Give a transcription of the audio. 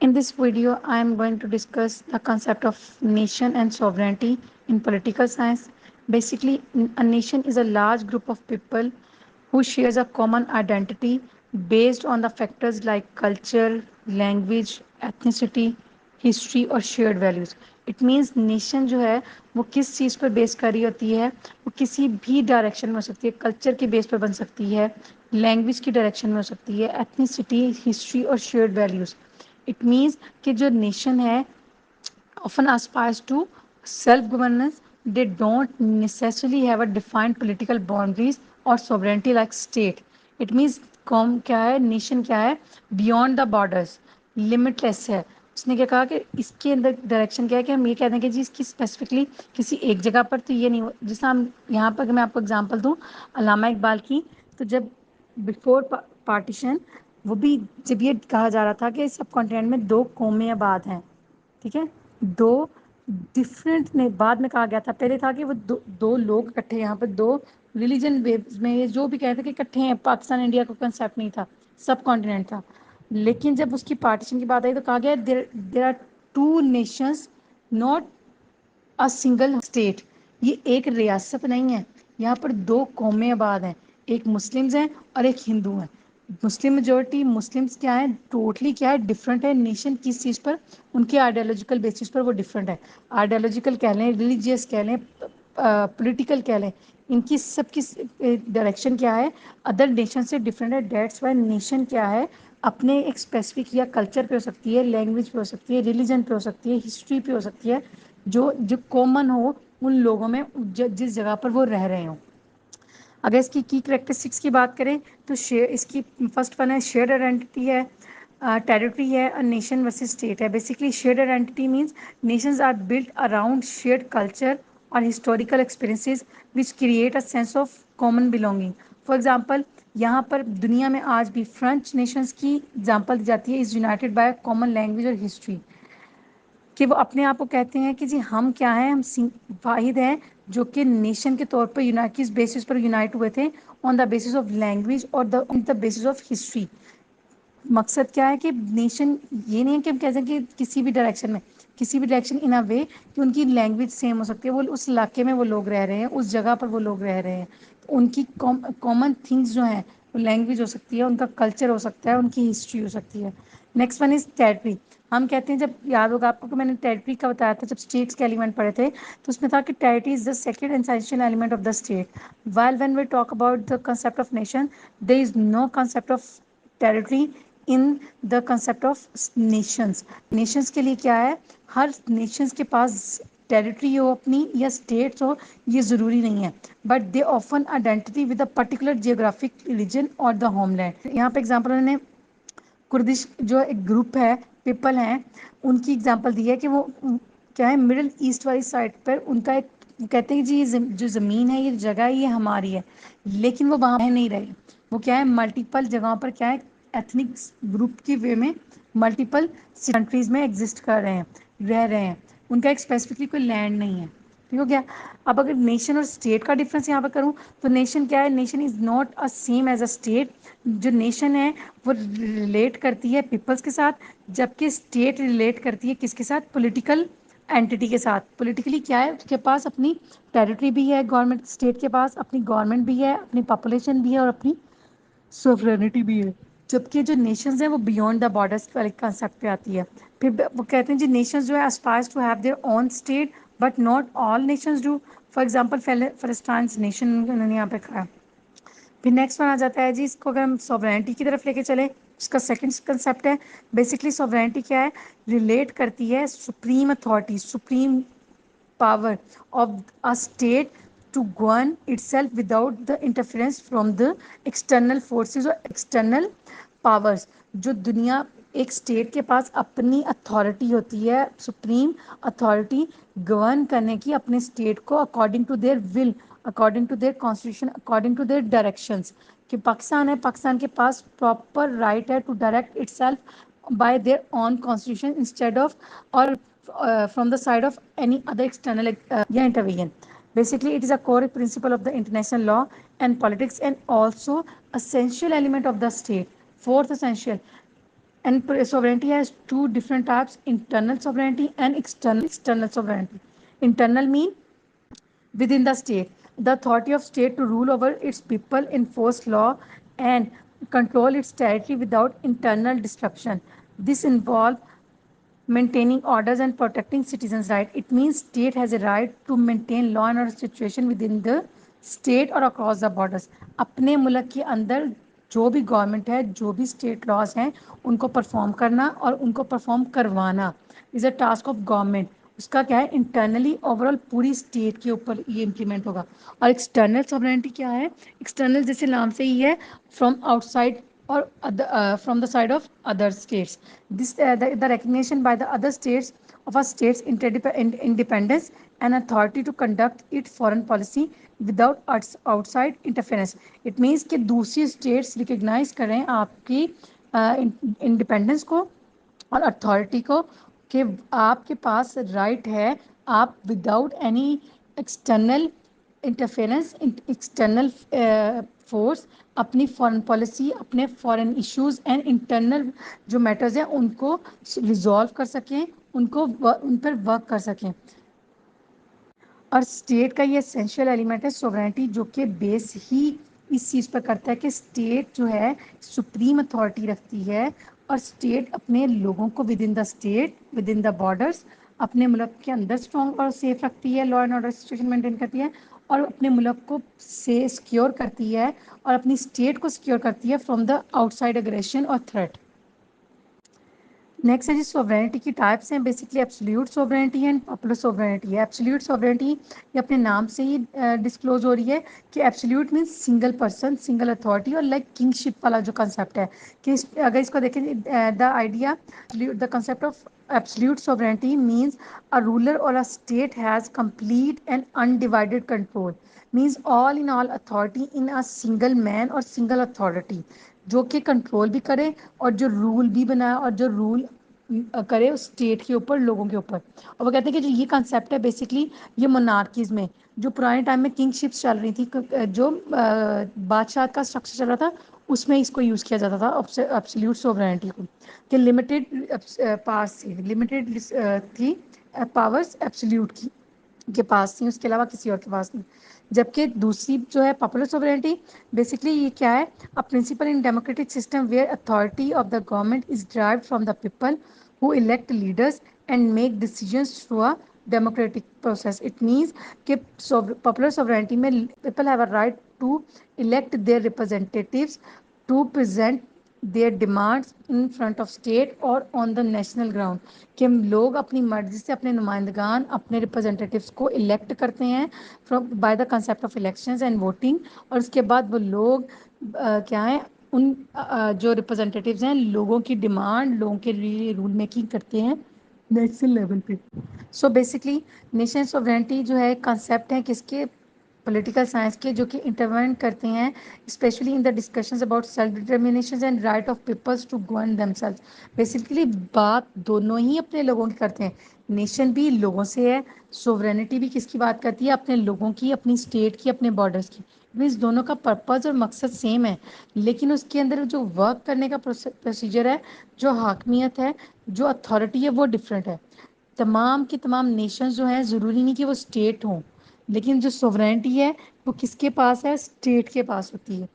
In this video, I am going to discuss the concept of nation and sovereignty in political science. Basically, a nation is a large group of people who shares a common identity based on the factors like culture, language, ethnicity, history और shared values. It means nation जो है वो किस चीज़ पर base कर रही होती है, वो किसी भी डायरेक्शन में हो सकती है. कल्चर के बेस पर बन सकती है, लैंग्वेज की डायरेक्शन में हो सकती है, एथनिसिटी, हिस्ट्री और शेयर्ड वैल्यूज़. इट मीन्स कि जो नेशन है often aspires to self-governance. They don't necessarily have a defined political boundaries or sovereignty like state. It means कौम क्या है, नेशन क्या है, बियॉन्ड द बॉर्डर्स, लिमिटलेस है. उसने क्या कहा कि इसके अंदर डायरेक्शन क्या है कि हम ये कहते हैं कि जी इसकी स्पेसिफिकली किसी एक जगह पर तो ये नहीं हो. जैसे हम यहाँ पर मैं आपको एग्जांपल दूँ अल्लामा इकबाल की, तो जब बिफोर पार्टीशन वो भी जब ये कहा जा रहा था कि सब कॉन्टिनेंट में दो कौमें आबाद हैं, ठीक है, दो डिफरेंट ने बाद में कहा गया था. पहले था कि वो दो लोग इकट्ठे यहाँ पर दो रिलीजन बेस में ये जो भी कहते थे कि इकट्ठे हैं. पाकिस्तान इंडिया का कंसेप्ट नहीं था, सब कॉन्टिनेंट था. लेकिन जब उसकी पार्टीशन की बात आई तो कहा गया there are two nations, not a single state. ये एक रियासत नहीं है, यहाँ पर दो कौमें आबाद हैं, एक मुस्लिम्स हैं और एक हिंदू हैं. मुस्लिम मेजोरिटी मुस्लिम्स क्या है, टोटली क्या है, डिफरेंट है. नेशन किस चीज़ पर, उनके आइडियोलॉजिकल बेसिस पर वो डिफरेंट है. आइडियोलॉजिकल कह लें, रिलीजियस कह लें, पॉलिटिकल कह लें, इनकी सबकी डायरेक्शन क्या है, अदर नेशन से डिफरेंट है. डेट्स वाई नेशन क्या है, अपने एक स्पेसिफिक या कल्चर पे हो सकती है, लैंग्वेज पे हो सकती है, रिलीजन पे हो सकती है, हिस्ट्री पे हो सकती है, जो जो कॉमन हो उन लोगों में जिस जगह पर वो रह रहे हों. अगर इसकी की करेक्टरिस्टिक्स की बात करें तो शेयर इसकी फर्स्ट वन है शेयर्ड आइडेंटिटी है, टेरिटरी है और नेशन वर्सेस स्टेट है. Basically shared identity means nations are built around shared culture और historical experiences which create a sense of common belonging. For example, यहाँ पर दुनिया में आज भी फ्रेंच नेशंस की एग्जांपल दी जाती है, is united by common language और हिस्ट्री. कि वो अपने आप को कहते हैं कि जी हम क्या हैं, हम वाहिद हैं जो कि नेशन के तौर पर यूनाइट किस बेसिस पर यूनाइट हुए थे, on the basis of language और द बेसिस ऑफ हिस्ट्री. मकसद क्या है कि नेशन ये नहीं है कि हम कह सकें कि किसी भी डायरेक्शन इन अ वे कि उनकी लैंग्वेज सेम हो सकती है, वो उस इलाके में वो लोग रह रहे हैं, उस जगह पर वो लोग रह रहे हैं, तो उनकी कॉमन थिंग्स जो हैं वो लैंग्वेज हो सकती है, उनका कल्चर हो सकता है, उनकी हिस्ट्री हो सकती है. Next one is territory. हम कहते हैं, जब याद होगा आपको कि मैंने टेरिटरी का बताया था जब स्टेट्स के एलिमेंट पढ़े थे, तो उसमें था कि territory is the second essential element of the state. while when we talk about the concept of nation, there is no concept of territory in the concept of Nations. Nations के लिए क्या है, हर नेशंस के पास territory हो अपनी या states हो, ये ज़रूरी नहीं है, but they often identity with a particular geographic region और द होमलैंड. यहाँ पे एग्जाम्पल उन्होंने कुर्दिश जो एक ग्रुप है, पीपल हैं, उनकी एग्जांपल दी है कि वो क्या है, मिडिल ईस्ट वाली साइड पर उनका एक, वो कहते हैं कि जी जो ज़मीन है, ये जगह है, ये हमारी है, लेकिन वो वहाँ रह नहीं रहे. वो क्या है, मल्टीपल जगहों पर क्या है, एथनिक ग्रुप की वे में मल्टीपल कंट्रीज़ में एग्जिस्ट कर रहे हैं, रह रहे हैं. उनका एक स्पेसिफिकली कोई लैंड नहीं है. ठीक हो गया. अब अगर नेशन और स्टेट का डिफरेंस यहाँ पर करूँ तो नेशन क्या है, nation is not a same as a state. जो नेशन है वो रिलेट करती है पीपल्स के साथ, जबकि स्टेट रिलेट करती है किसके साथ, पॉलिटिकल एंटिटी के साथ. पॉलिटिकली क्या है, उसके पास अपनी टेरिटरी भी है, गवर्नमेंट स्टेट के पास अपनी गवर्नमेंट भी है, अपनी पॉपुलेशन भी है और अपनी सोवरेनिटी भी है. जबकि जो नेशंस हैं वो बियॉन्ड द बॉर्डर्स वाले कंसेप्ट पे आती है. फिर वो कहते हैं जी नेशंस जो है aspires to have their own state but not all nations do. For example फलस्तीन नेशन उन्होंने यहाँ पे कहा. फिर नेक्स्ट वन आ जाता है जी, इसको अगर हम सॉवरेनिटी की तरफ लेके चले, उसका सेकंड कंसेप्ट है. बेसिकली सॉवरेनिटी क्या है, रिलेट करती है supreme authority, supreme power of a state to govern itself without the interference from the external forces or external powers. जो दुनिया एक स्टेट के पास अपनी अथॉरिटी होती है, सुप्रीम अथॉरिटी गवर्न करने की अपने स्टेट को according to their will, according to their constitution, according to their directions. कि पाकिस्तान है, पाकिस्तान के पास प्रॉपर राइट है to direct itself by their own constitution instead of or from the side of any other external intervention. Basically, it is a core principle of the international law and politics and also essential element of the state. Fourth essential And sovereignty has two different types: internal sovereignty and external sovereignty. Internal mean within the state, the authority of state to rule over its people, enforce law, and control its territory without internal disruption. This involves maintaining orders and protecting citizens' rights. It means state has a right to maintain law and order situation within the state or across the borders. अपने मुल्क के अंदर जो भी government है, जो भी state laws हैं, उनको परफॉर्म करना और उनको परफॉर्म करवाना is a task of government. उसका क्या है, इंटरनली ओवरऑल पूरी स्टेट के ऊपर ये इम्प्लीमेंट होगा. और एक्सटर्नल सॉवरेनिटी क्या है? एक्सटर्नल जैसे नाम से ही है, from outside or from the side of other states. This the recognition by the other states of a state's independence and authority to conduct its foreign policy without outside interference. It means कि दूसरी states recognize करें आपकी independence को और authority को, कि आपके पास right है, आप without any external interference, external force अपनी फॉरेन पॉलिसी, अपने फॉरेन इश्यूज एंड इंटरनल जो मैटर्स हैं उनको रिजॉल्व कर सकें, उनको उन पर वर्क कर सकें. और स्टेट का ये एसेंशियल एलिमेंट है सोवरेनिटी, जो कि बेस ही इस चीज़ पर करता है कि स्टेट जो है सुप्रीम अथॉरिटी रखती है, और स्टेट अपने लोगों को with in the state, with in the borders, अपने मुल्क के अंदर स्ट्रॉन्ग और सेफ रखती है, law and order situation maintain करती है, और अपने मुल्क को से सिक्योर करती है, और अपनी स्टेट को सिक्योर करती है फ्रॉम द आउटसाइड एग्रेशन और थ्रेट. नेक्स्ट है जी सोवरेनिटी की टाइप्स हैं. Basically absolute sovereignty and popular sovereignty है. एब्सोल्यूट सोवरेनिटी ये अपने नाम से ही डिस्क्लोज हो रही है कि absolute means single person, single authority, और लाइक किंगशिप वाला जो कंसेप्ट है कि अगर इसको देखें, the idea, the concept of absolute sovereignty means a ruler और a state has complete and undivided control, means all in all authority in a single man और सिंगल अथॉरिटी, जो कि कंट्रोल भी करे और जो रूल भी बनाए और जो रूल करे उस स्टेट के ऊपर, लोगों के ऊपर. और वो कहते हैं कि जो ये कंसेप्ट है बेसिकली ये मोनार्कीज में, जो पुराने टाइम में किंगशिप्स चल रही थी, जो बादशाह का स्ट्रक्चर चल रहा था, उसमें इसको यूज़ किया जाता था एब्सोल्यूट सोवरेनिटी को, कि लिमिटेड पावर्स थी, लिमिटेड थी पावर्स एब्सोल्यूट की के पास थी, उसके अलावा किसी और के पास नहीं. जबकि दूसरी जो है पॉपुलर सोवरेनिटी, बेसिकली ये क्या है, a principle in democratic system where authority of the government is derived from the people who elect leaders and make decisions through a democratic process. It means कि popular sovereignty में people have a right to elect their representatives to present their demands in front of state और on the national ground, कि लोग अपनी मर्जी से अपने नुमाइंदगान, अपने रिप्रेजेंटेटिव्स को इलेक्ट करते हैं from by the concept of elections and voting, और उसके बाद वो लोग क्या है, उन जो रिप्रेजेंटेटिव्स हैं लोगों की डिमांड, लोगों के लिए रूल मेकिंग करते हैं नेशनल लेवल पे. सो बेसिकली नेशन सॉवरेनिटी जो है कंसेप्ट है किसके, पॉलिटिकल साइंस के, जो कि इंटरवेंट करते हैं specially in the discussions about self determination and right of peoples to govern themselves. Basically बात दोनों ही अपने लोगों की करते हैं. नेशन भी लोगों से है, सोवरेनिटी भी किसकी बात करती है, अपने लोगों की, अपनी स्टेट की, अपने बॉर्डर्स की. मीन्स दोनों का पर्पज़ और मकसद सेम है, लेकिन उसके अंदर जो वर्क करने का प्रोसीजर है, जो हाकमियत है, जो अथॉरिटी है, वो डिफरेंट है. तमाम की तमाम नेशंस जो हैं ज़रूरी नहीं कि वो स्टेट हों, लेकिन जो सोवरेनिटी है वो किसके पास है, स्टेट के पास होती है.